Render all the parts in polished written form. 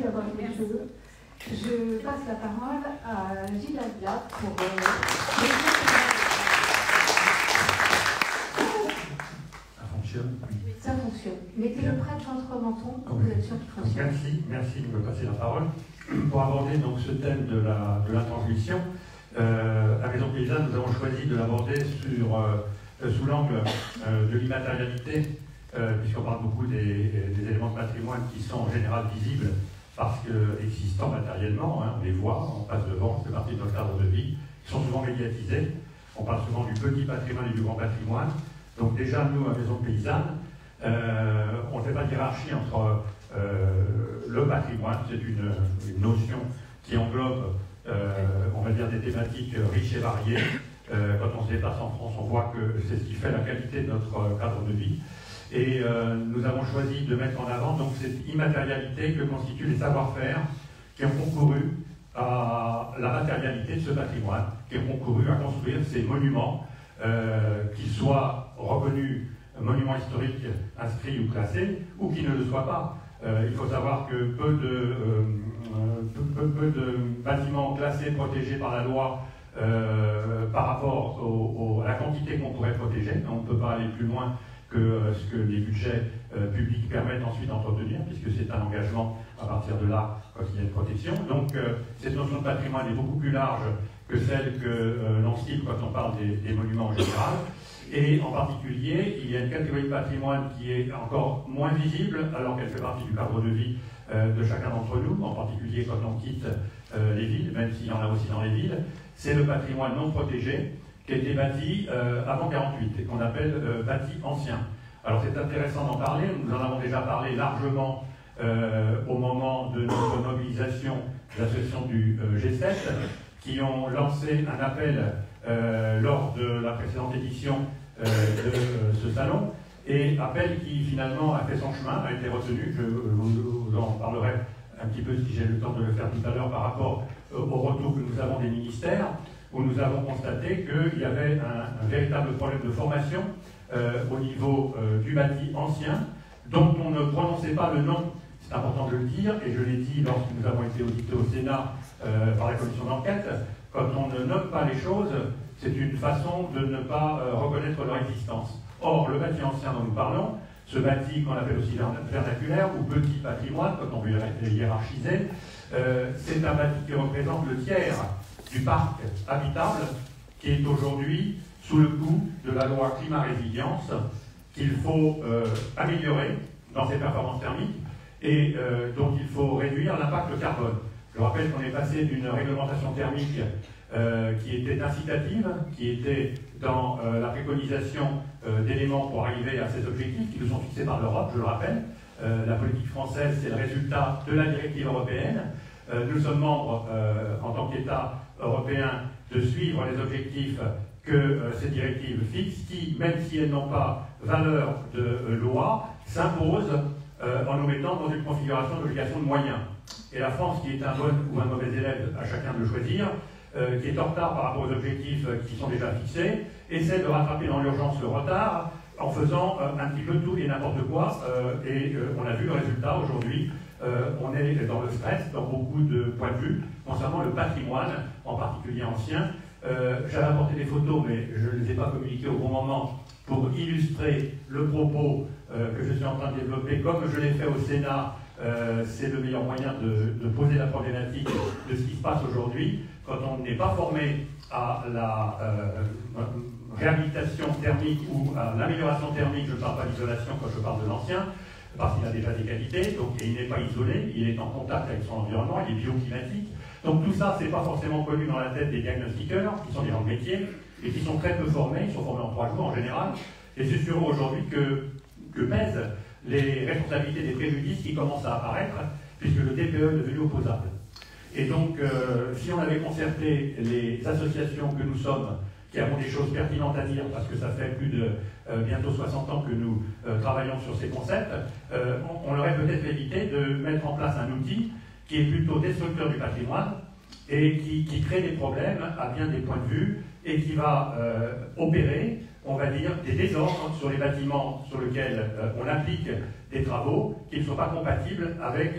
d'avoir les cheveux. Je passe la parole à Gilles Abia pour... Ça fonctionne? Ça fonctionne. Mettez-le près de votre menton pour vous être sûr qu'il fonctionne. Merci de me passer la parole. Pour aborder donc ce thème de la transmission, à Maison Paysanne, nous avons choisi de l'aborder sous l'angle de l'immatérialité, puisqu'on parle beaucoup des éléments de patrimoine qui sont en général visibles parce qu'existant matériellement, hein, on les voit, on passe devant, c'est partie de notre cadre de vie, qui sont souvent médiatisés. On parle souvent du petit patrimoine et du grand patrimoine. Donc déjà, nous, à Maison Paysanne, on ne fait pas de hiérarchie entre le patrimoine, c'est une notion qui englobe, on va dire, des thématiques riches et variées. Quand on se déplace en France, on voit que c'est ce qui fait la qualité de notre cadre de vie. Et nous avons choisi de mettre en avant donc cette immatérialité que constituent les savoir-faire qui ont concouru à la matérialité de ce patrimoine, qui ont concouru à construire ces monuments, qu'ils soient reconnus monuments historiques inscrits ou classés, ou qui ne le soient pas. Il faut savoir que peu de bâtiments classés, protégés par la loi, par rapport à la quantité qu'on pourrait protéger. On ne peut pas aller plus loin que ce que les budgets publics permettent ensuite d'entretenir, puisque c'est un engagement à partir de là quand il y a une protection. Donc cette notion de patrimoine est beaucoup plus large que celle que l'on cible quand on parle des monuments en général. Et en particulier, il y a une catégorie de patrimoine qui est encore moins visible, alors qu'elle fait partie du cadre de vie de chacun d'entre nous, en particulier quand on quitte les villes, même s'il y en a aussi dans les villes. C'est le patrimoine non protégé, qui a été bâti avant 1948 et qu'on appelle bâti ancien. Alors c'est intéressant d'en parler, nous en avons déjà parlé largement au moment de notre mobilisation de l'association du G7, qui ont lancé un appel lors de la précédente édition de ce salon, et appel qui finalement a fait son chemin, a été retenu. Je vous en parlerai un petit peu si j'ai le temps de le faire tout à l'heure par rapport au retour que nous avons des ministères, où nous avons constaté qu'il y avait un véritable problème de formation au niveau du bâti ancien, dont on ne prononçait pas le nom. C'est important de le dire, et je l'ai dit lorsque nous avons été audités au Sénat par la commission d'enquête. Quand on ne nomme pas les choses, c'est une façon de ne pas reconnaître leur existence. Or, le bâti ancien dont nous parlons, ce bâti qu'on appelle aussi vernaculaire ou petit patrimoine, quand on veut le hiérarchiser, c'est un bâti qui représente le tiers du parc habitable qui est aujourd'hui sous le coup de la loi climat-résilience qu'il faut améliorer dans ses performances thermiques et dont il faut réduire l'impact carbone. Je rappelle qu'on est passé d'une réglementation thermique qui était incitative, qui était dans la préconisation d'éléments pour arriver à ces objectifs qui nous sont fixés par l'Europe, je le rappelle. La politique française, c'est le résultat de la directive européenne. Nous sommes membres, en tant qu'État européen, de suivre les objectifs que ces directives fixent, qui, même si elles n'ont pas valeur de loi, s'imposent en nous mettant dans une configuration d'obligation de moyens. Et la France, qui est un bon ou un mauvais élève, à chacun de le choisir, qui est en retard par rapport aux objectifs qui sont déjà fixés, essaie de rattraper dans l'urgence le retard en faisant un petit peu tout et n'importe quoi. On a vu le résultat aujourd'hui. On est dans le stress, dans beaucoup de points de vue, concernant le patrimoine, en particulier ancien. J'avais apporté des photos, mais je ne les ai pas communiquées au bon moment pour illustrer le propos que je suis en train de développer, comme je l'ai fait au Sénat. C'est le meilleur moyen de poser la problématique de ce qui se passe aujourd'hui quand on n'est pas formé à la réhabilitation thermique ou à l'amélioration thermique. Je ne parle pas d'isolation quand je parle de l'ancien, parce qu'il a déjà des qualités, donc, et il n'est pas isolé, il est en contact avec son environnement, il est bioclimatique. Donc tout ça, c'est pas forcément connu dans la tête des diagnostiqueurs, qui sont des gens de métier, et qui sont très peu formés, ils sont formés en 3 jours en général, et c'est sur eux aujourd'hui que pèsent les responsabilités des préjudices qui commencent à apparaître, puisque le TPE est devenu opposable. Et donc, si on avait concerté les associations que nous sommes, qui avons des choses pertinentes à dire, parce que ça fait plus de bientôt 60 ans que nous travaillons sur ces concepts, on aurait peut-être évité de mettre en place un outil qui est plutôt destructeur du patrimoine et qui crée des problèmes à bien des points de vue et qui va opérer on va dire, des désordres sur les bâtiments sur lesquels on applique des travaux qui ne sont pas compatibles avec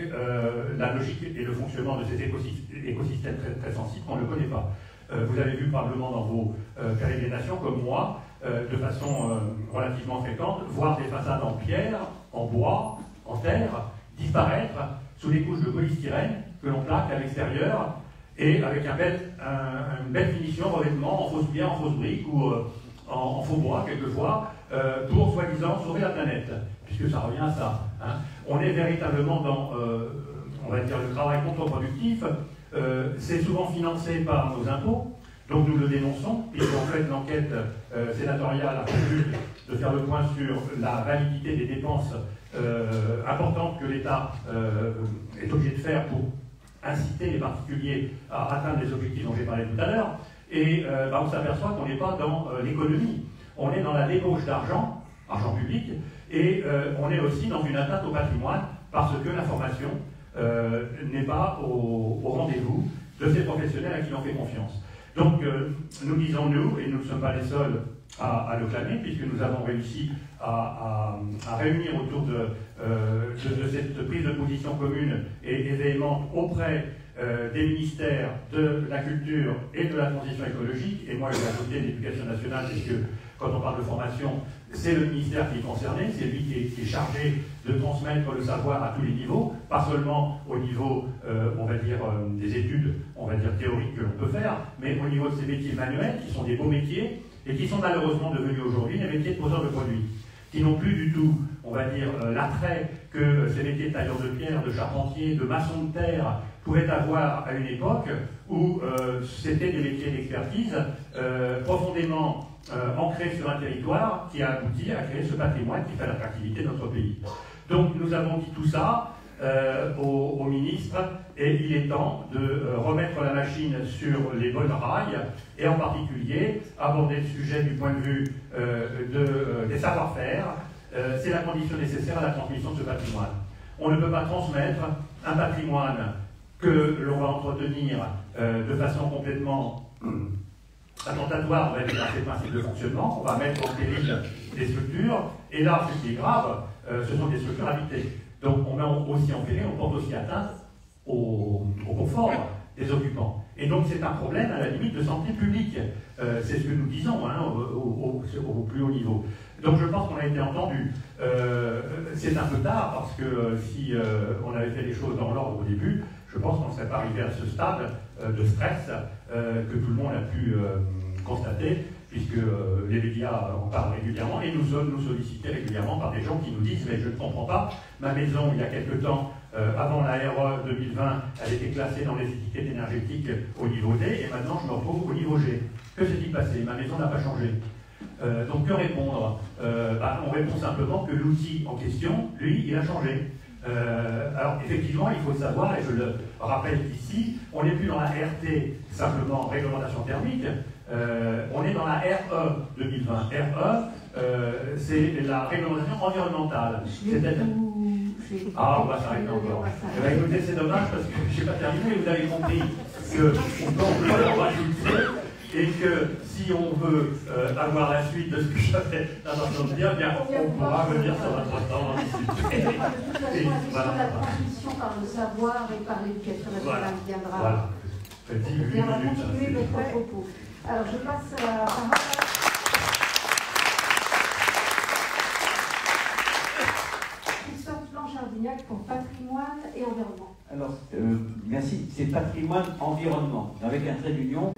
la logique et le fonctionnement de ces écosystèmes très sensibles qu'on ne connaît pas. Vous avez vu probablement dans vos pérégrinations, comme moi, de façon relativement fréquente, voir des façades en pierre, en bois, en terre, disparaître sous des couches de polystyrène que l'on plaque à l'extérieur et avec une belle finition, revêtement en fausse pierre, en fausse brique ou en faux bois quelquefois, pour soi-disant sauver la planète, puisque ça revient à ça. Hein. On est véritablement dans, on va dire, le travail contre-productif. C'est souvent financé par nos impôts, donc nous le dénonçons, puisqu'en fait l'enquête sénatoriale a prévu de faire le point sur la validité des dépenses importantes que l'État est obligé de faire pour inciter les particuliers à atteindre les objectifs dont j'ai parlé tout à l'heure. Et on s'aperçoit qu'on n'est pas dans l'économie, on est dans la débauche d'argent, argent public, et on est aussi dans une atteinte au patrimoine, parce que l'information n'est pas au rendez-vous de ces professionnels à qui l'on fait confiance. Donc, nous disons nous, et nous ne sommes pas les seuls à le clamer, puisque nous avons réussi à réunir autour de cette prise de position commune et véhémente auprès des ministères de la culture et de la transition écologique, et moi je vais ajouter l'éducation nationale, puisque quand on parle de formation, c'est le ministère qui est concerné, c'est lui qui est chargé de transmettre le savoir à tous les niveaux, pas seulement au niveau, on va dire, des études, on va dire, théoriques que l'on peut faire, mais au niveau de ces métiers manuels, qui sont des beaux métiers, et qui sont malheureusement devenus aujourd'hui des métiers de poseurs de produits, qui n'ont plus du tout, on va dire, l'attrait que ces métiers de tailleurs de pierre, de charpentier, de maçons de terre pouvaient avoir à une époque où c'était des métiers d'expertise profondément ancrés sur un territoire qui a abouti à créer ce patrimoine qui fait l'attractivité de notre pays. Donc nous avons dit tout ça au ministre, et il est temps de remettre la machine sur les bonnes rails, et en particulier aborder le sujet du point de vue des savoir-faire. C'est la condition nécessaire à la transmission de ce patrimoine. On ne peut pas transmettre un patrimoine que l'on va entretenir de façon complètement attentatoire avec ces principes de fonctionnement. On va mettre en péril des structures, et là, ce qui est grave, ce sont des structures habitées. Donc on met aussi en péril, on porte aussi atteinte au confort des occupants. Et donc c'est un problème à la limite de santé publique. C'est ce que nous disons hein, au plus haut niveau. Donc je pense qu'on a été entendu. C'est un peu tard, parce que si on avait fait les choses dans l'ordre au début, je pense qu'on ne serait pas arrivé à ce stade de stress que tout le monde a pu constater, puisque les médias en parlent régulièrement, et nous sommes sollicités régulièrement par des gens qui nous disent « mais je ne comprends pas, ma maison, il y a quelque temps, avant la RE 2020, elle était classée dans les étiquettes énergétiques au niveau D, et maintenant je me retrouve au niveau G. Que s'est-il passé? Ma maison n'a pas changé. » Donc que répondre? On répond simplement que l'outil en question, lui, il a changé. Alors effectivement, il faut le savoir, et je le rappelle ici, on n'est plus dans la RT, simplement réglementation thermique, on est dans la RE 2020. RE, c'est la réglementation environnementale. Ah, on va s'arrêter encore. Écoutez, c'est dommage parce que je n'ai pas terminé, vous avez compris qu'on peut en rajouter, et que si on veut avoir la suite de ce que j'avais l'intention de dire, bien, on pourra venir sur notre temps en discuter. De toute façon, la transmission par le savoir et par l'éducation nationale viendra. Voilà. Et on va continuer votre propos. Alors, je passe à la parole à Christophe Blanchardinac pour patrimoine et environnement. Alors, merci, c'est patrimoine environnement, avec un trait d'union.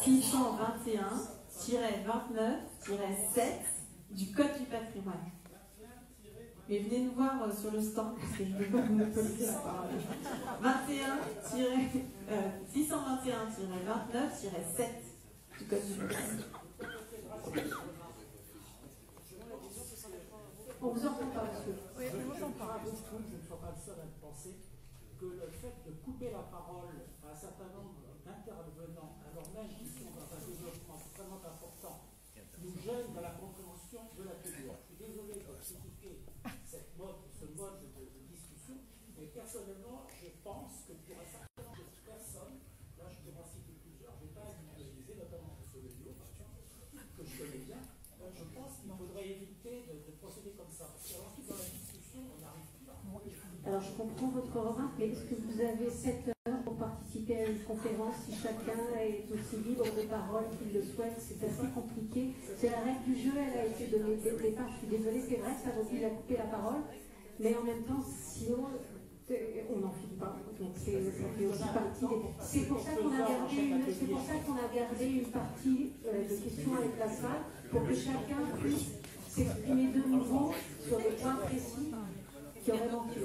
Fichon 21-29-7 du Code du patrimoine. Mais venez nous voir sur le stand, parce que je ne veux pas vous monopoliser la parole. 621-29-7 du Code du patrimoine. On vous entend pas, monsieur. Oui, on vous entend pas. Je ne suis pas le seul à penser que le fait de couper la parole à un certain nombre d'intervenants, alors même qu'ils sont dans un développement extrêmement important, nous gêne dans la compréhension de la figure. Je suis désolé de critiquer ce mode de discussion, mais personnellement, je pense que pour un certain nombre de personnes, là je peux en citer plusieurs, je n'ai pas utilisé, notamment M. Lelio, par exemple, que je connais bien, Alors je comprends votre remarque, mais est-ce que vous avez 7 heures pour participer à une conférence si chacun est aussi libre de parole qu'il le souhaite? C'est assez compliqué. C'est la règle du jeu, elle a été donnée dès le départ. Je suis désolée, c'est vrai, ça oblige à couper la parole, mais en même temps, sinon, on n'en file pas. Donc ça fait aussi partie C'est pour ça qu'on a gardé une partie de questions avec la salle, pour que chacun puisse s'exprimer de nouveau sur les points précis qui auraient manqué.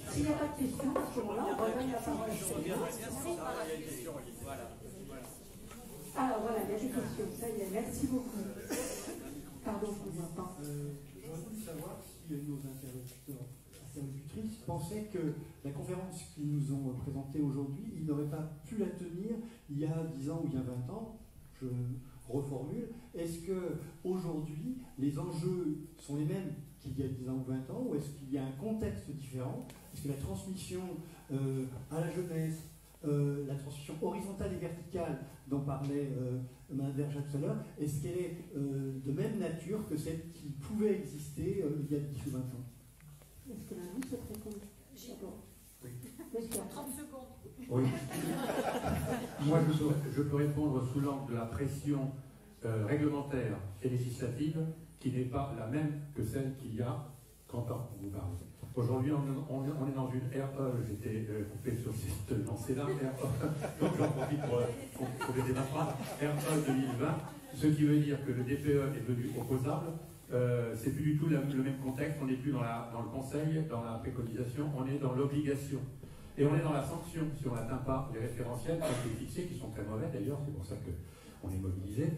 S'il n'y a pas de questions, à ce moment-là, on redonne la parole. Alors voilà, il y a des questions. Ça y est, merci beaucoup. Pardon, je ne vous vois pas. J'aurais voulu savoir si nos interlocuteurs pensaient que la conférence qu'ils nous ont présentée aujourd'hui, ils n'auraient pas pu la tenir il y a 10 ans ou il y a 20 ans. Je reformule. Est-ce qu'aujourd'hui, les enjeux sont les mêmes qu'il y a 10 ans ou 20 ans, ou est-ce qu'il y a un contexte différent? Est-ce que la transmission à la jeunesse, la transmission horizontale et verticale dont parlait Mme Verja tout à l'heure, est-ce qu'elle est de même nature que celle qui pouvait exister il y a 10 ou 20 ans? Est-ce que la vie souhaite répondre? Oui. Est-ce qu'il y a 30 secondes? Oui. Moi, je peux répondre sous l'angle de la pression réglementaire et législative qui n'est pas la même que celle qu'il y a 30 ans, on vous parle. Aujourd'hui, on est dans une RE, j'étais coupé sur cette lancée-là, donc j'en profite pour compléter ma phrase, RE 2020, ce qui veut dire que le DPE est devenu opposable. C'est plus du tout le même contexte, on n'est plus dans le conseil, dans la préconisation, on est dans l'obligation. Et on est dans la sanction si on n'atteint pas les référentiels qui ont été fixés, qui sont très mauvais d'ailleurs, c'est pour ça qu'on est mobilisé.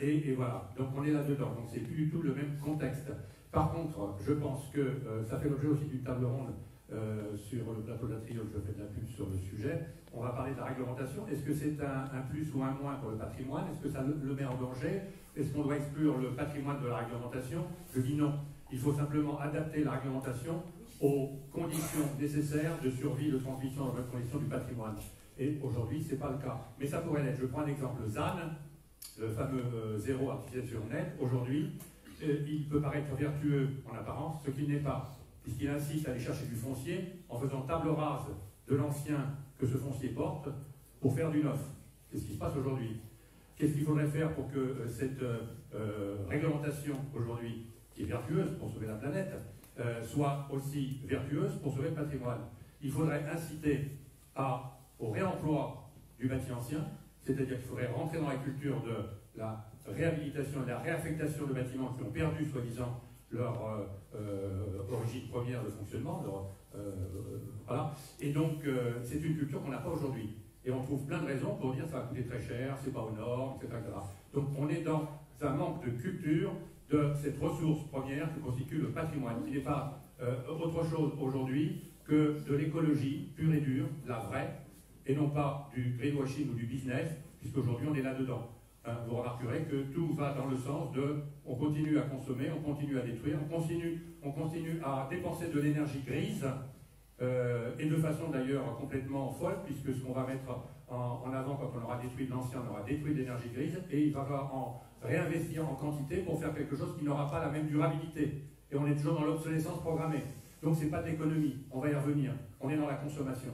Et voilà, donc on est là-dedans, donc c'est plus du tout le même contexte. Par contre, je pense que ça fait l'objet aussi d'une table ronde sur le plateau de la Triomphe, je fais de la pub sur le sujet. On va parler de la réglementation. Est-ce que c'est un plus ou un moins pour le patrimoine? Est-ce que ça le met en danger? Est-ce qu'on doit exclure le patrimoine de la réglementation? Je dis non. Il faut simplement adapter la réglementation aux conditions nécessaires de survie, de transmission, de conditions du patrimoine. Et aujourd'hui, ce n'est pas le cas. Mais ça pourrait l'être. Je prends un exemple. ZAN, le fameux zéro artificialisation nette, aujourd'hui, il peut paraître vertueux en apparence, ce qu'il n'est pas, puisqu'il insiste à aller chercher du foncier en faisant table rase de l'ancien que ce foncier porte pour faire du neuf. C'est ce qui se passe aujourd'hui. Qu'est-ce qu'il faudrait faire pour que cette réglementation aujourd'hui, qui est vertueuse pour sauver la planète, soit aussi vertueuse pour sauver le patrimoine? Il faudrait inciter au réemploi du bâti ancien, c'est-à-dire qu'il faudrait rentrer dans la culture de la réhabilitation et de la réaffectation de bâtiments qui ont perdu, soi-disant, leur origine première de fonctionnement. Voilà. Et donc, c'est une culture qu'on n'a pas aujourd'hui. Et on trouve plein de raisons pour dire que ça va coûter très cher, c'est pas aux normes, etc., etc. Donc, on est dans un manque de culture de cette ressource première que constitue le patrimoine, qui n'est pas autre chose aujourd'hui que de l'écologie pure et dure, la vraie, et non pas du greenwashing ou du business, puisqu'aujourd'hui on est là-dedans. Vous remarquerez que tout va dans le sens de on continue à consommer, on continue à détruire, on continue à dépenser de l'énergie grise, et de façon d'ailleurs complètement folle, puisque ce qu'on va mettre en avant quand on aura détruit l'ancien, on aura détruit l'énergie grise, et il va falloir en réinvestir en quantité pour faire quelque chose qui n'aura pas la même durabilité. Et on est toujours dans l'obsolescence programmée. Donc c'est pas de l'économie, on va y revenir, on est dans la consommation.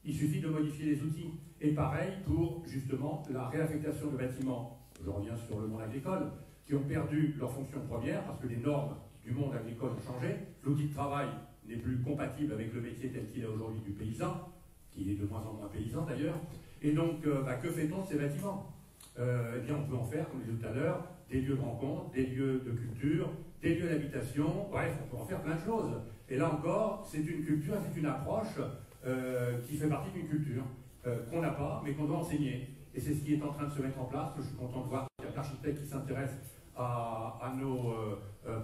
Il suffit de modifier les outils. Et pareil pour justement la réaffectation de bâtiments, je reviens sur le monde agricole, qui ont perdu leur fonction première parce que les normes du monde agricole ont changé, l'outil de travail n'est plus compatible avec le métier tel qu'il est aujourd'hui du paysan, qui est de moins en moins paysan d'ailleurs, et donc que fait-on de ces bâtiments? Eh bien on peut en faire, comme je disais tout à l'heure, des lieux de rencontre, des lieux de culture, des lieux d'habitation, bref, on peut en faire plein de choses. Et là encore, c'est une culture, c'est une approche qui fait partie d'une culture qu'on n'a pas, mais qu'on doit enseigner. Et c'est ce qui est en train de se mettre en place. Je suis content de voir qu'il y a l'architecte qui s'intéresse à nos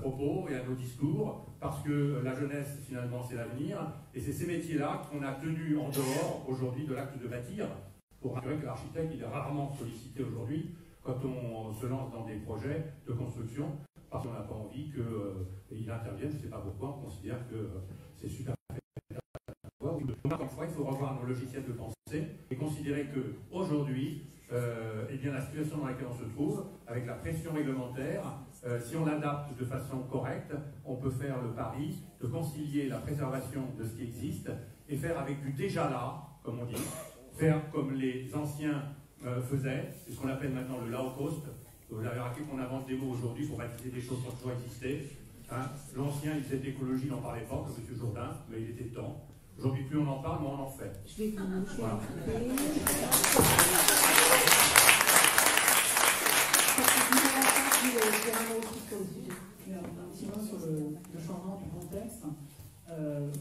propos et à nos discours, parce que la jeunesse, finalement, c'est l'avenir. Et c'est ces métiers-là qu'on a tenus en dehors, aujourd'hui, de l'acte de bâtir, pour rassurer que l'architecte, il est rarement sollicité aujourd'hui quand on se lance dans des projets de construction, parce qu'on n'a pas envie qu'il intervienne. Je ne sais pas pourquoi, on considère que c'est super. Encore une fois, il faut revoir nos logiciels de pensée et considérer qu'aujourd'hui, eh bien, la situation dans laquelle on se trouve, avec la pression réglementaire, Si on l'adapte de façon correcte, on peut faire le pari de concilier la préservation de ce qui existe et faire avec du déjà là, comme on dit, faire comme les anciens faisaient, c'est ce qu'on appelle maintenant le low cost. Vous avez remarqué qu'on invente des mots aujourd'hui pour baptiser des choses qui ont toujours existé. Hein. L'ancien, il faisait d'écologie, il n'en parlait pas, comme M. Jourdain, mais il était temps. Aujourd'hui, plus on en parle, moins on en fait. Je vais vous montrer. Voilà. Un petit mot sur le changement du contexte.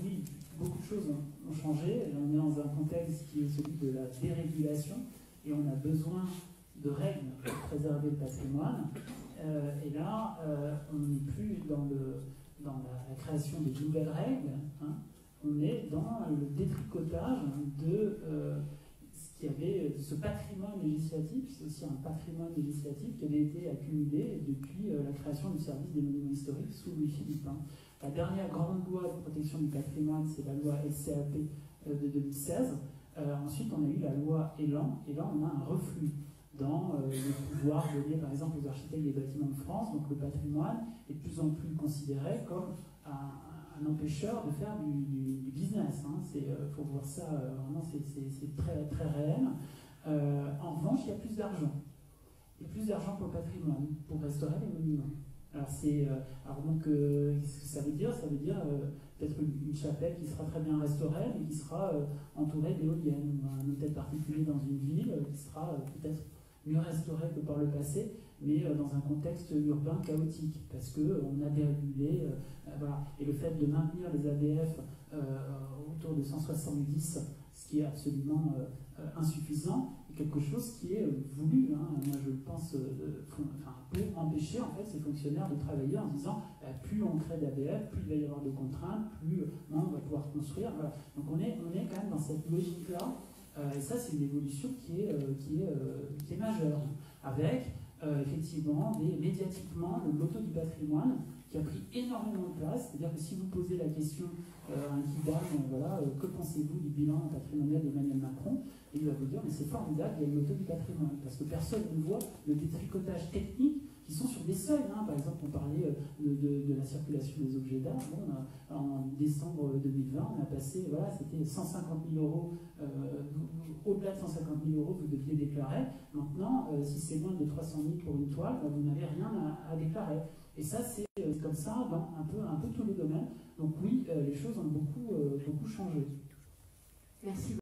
Oui, beaucoup de choses ont changé. On est dans un contexte qui est celui de la dérégulation et on a besoin de règles pour préserver le patrimoine. Et là, on n'est plus dans la création de nouvelles règles. Hein. On est dans le détricotage de ce patrimoine législatif. C'est aussi un patrimoine législatif qui avait été accumulé depuis la création du service des monuments historiques sous Louis-Philippe. Hein. La dernière grande loi de protection du patrimoine, c'est la loi LCAP de 2016. Ensuite, on a eu la loi Elan, et là, on a un reflux dans le pouvoir donné, par exemple, aux architectes des bâtiments de France. Donc, le patrimoine est de plus en plus considéré comme un empêcheur de faire du business. Il faut voir ça, vraiment, c'est très, très réel. En revanche, il y a plus d'argent. Il y a plus d'argent pour le patrimoine, pour restaurer les monuments. Alors, donc, qu'est-ce que ça veut dire? Ça veut dire peut-être une chapelle qui sera très bien restaurée, mais qui sera entourée d'éoliennes, ou un hôtel particulier dans une ville qui sera peut-être mieux restauré que par le passé, mais dans un contexte urbain chaotique, parce qu'on a dérégulé. Voilà. Et le fait de maintenir les ABF autour de 170, ce qui est absolument insuffisant, est quelque chose qui est voulu. Hein. Moi, je pense, pour empêcher en fait, ces fonctionnaires de travailler en disant plus on crée d'ABF, plus il va y avoir de contraintes, plus on va pouvoir construire. Voilà. Donc on est quand même dans cette logique-là. Et ça, c'est une évolution qui est majeure, avec effectivement médiatiquement le loto du patrimoine qui a pris énormément de place. C'est-à-dire que si vous posez la question à un Kidam, que pensez-vous du bilan patrimonial d'Emmanuel Macron, et il va vous dire mais c'est formidable, il y a le loto du patrimoine, parce que personne ne voit le détricotage technique qui sont sur des seuils. Hein. Par exemple, on parlait de la circulation des objets d'art. Bon, en décembre 2020, on a passé, c'était 150 000 euros. Au-delà de 150 000 euros, vous deviez déclarer. Maintenant, si c'est moins de 300 000 pour une toile, vous n'avez rien à déclarer. Et ça, c'est comme ça dans un peu tous les domaines. Donc oui, les choses ont beaucoup changé. Merci.